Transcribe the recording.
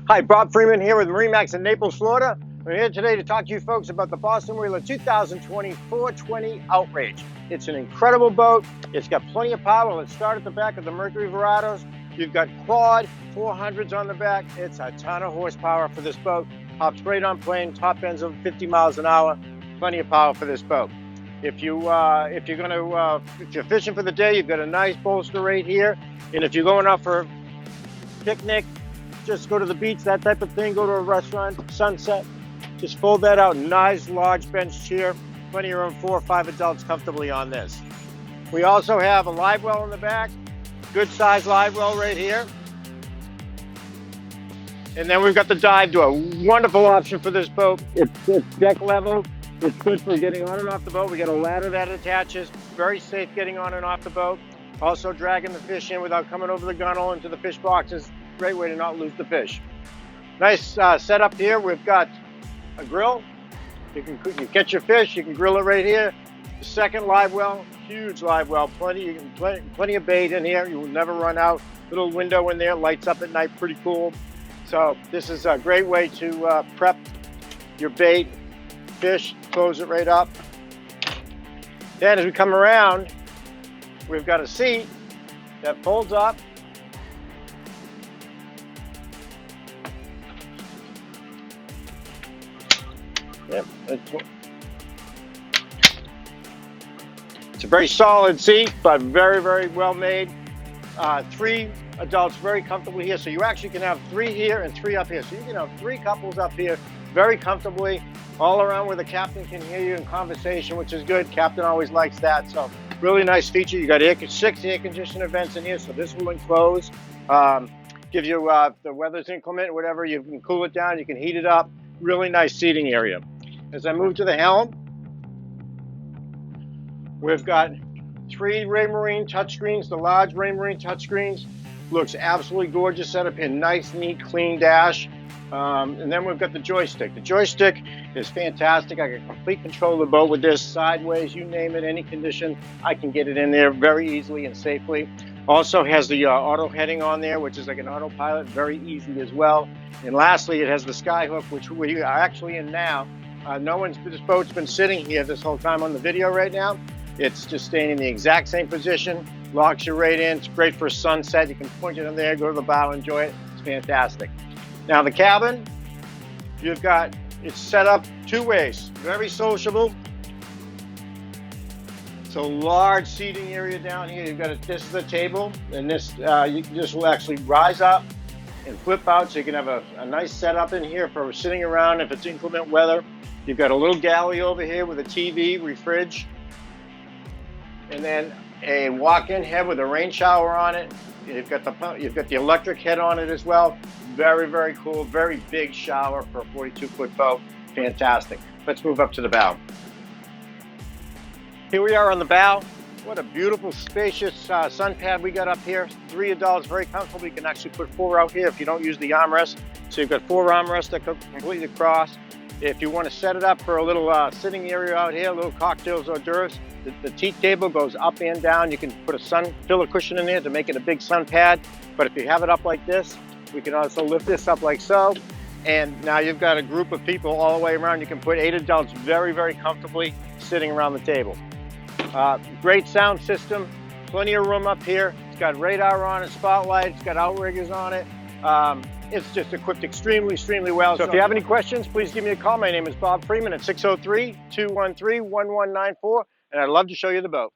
Hi, Bob Freeman here with MarineMax in Naples, Florida. We're here today to talk to you folks about the Boston Whaler 2020 420 Outrage. It's an incredible boat. It's got plenty of power. Let's start at the back of the Mercury Verados. You've got quad 400s on the back. It's a ton of horsepower for this boat. Hops right on plane, top ends of 50 miles an hour. Plenty of power for this boat. If you're fishing for the day, you've got a nice bolster right here. And if you're going out for a picnic, just go to the beach, that type of thing, go to a restaurant, sunset, just fold that out. Nice large bench chair, plenty of room, 4 or 5 adults comfortably on this. We also have a live well in the back, good size live well right here. And then we've got the dive door, wonderful option for this boat. It's deck level, it's good for getting on and off the boat. We got a ladder that attaches, very safe getting on and off the boat. Also dragging the fish in without coming over the gunnel into the fish boxes. Great way to not lose the fish. Nice setup here. We've got a grill. You catch your fish. You can grill it right here. The second live well, huge live well. Plenty of bait in here. You will never run out. Little window in there, lights up at night, pretty cool. So this is a great way to prep your bait, fish. Close it right up. Then as we come around, we've got a seat that folds up. Yep, it's a very solid seat, but very, very well made. 3 adults very comfortably here. So you actually can have 3 here and 3 up here. So you can have 3 couples up here very comfortably, all around where the captain can hear you in conversation, which is good. Captain always likes that. So really nice feature. You got 6 air conditioner vents in here, so this will enclose. Give you the weather's inclement, whatever, you can cool it down, you can heat it up. Really nice seating area. As I move to the helm, we've got 3 Raymarine touchscreens, the large Raymarine touchscreens. Looks absolutely gorgeous setup here, nice, neat, clean dash. And then we've got the joystick. The joystick is fantastic. I can complete control of the boat with this, sideways, you name it, any condition. I can get it in there very easily and safely. Also has the auto heading on there, which is like an autopilot, very easy as well. And lastly, it has the sky hook, which we are actually in now. This boat's been sitting here this whole time on the video right now. It's just staying in the exact same position, locks you right in. It's great for a sunset. You can point it in there, go to the bow, enjoy it. It's fantastic. Now the cabin, it's set up 2 ways, very sociable. So large seating area down here. This is a table, and this will actually rise up and flip out, so you can have a nice setup in here for sitting around if it's inclement weather. You've got a little galley over here with a TV, refridge, and then a walk-in head with a rain shower on it. You've got the electric head on it as well. Very, very cool, very big shower for a 42-foot boat. Fantastic. Let's move up to the bow. Here we are on the bow. What a beautiful, spacious sun pad we got up here. 3 adults, very comfortable. You can actually put 4 out here if you don't use the armrest. So you've got 4 armrests that go completely across. If you want to set it up for a little sitting area out here, little cocktails, hors d'oeuvres, the tea table goes up and down. You can put a pillow cushion in there to make it a big sun pad. But if you have it up like this, we can also lift this up like so. And now you've got a group of people all the way around. You can put 8 adults very, very comfortably sitting around the table. Great sound system, plenty of room up here. It's got radar on it, spotlight, it's got outriggers on it. It's just equipped extremely, extremely well. So if you have any questions, please give me a call. My name is Bob Freeman at 603-213-1194, and I'd love to show you the boat.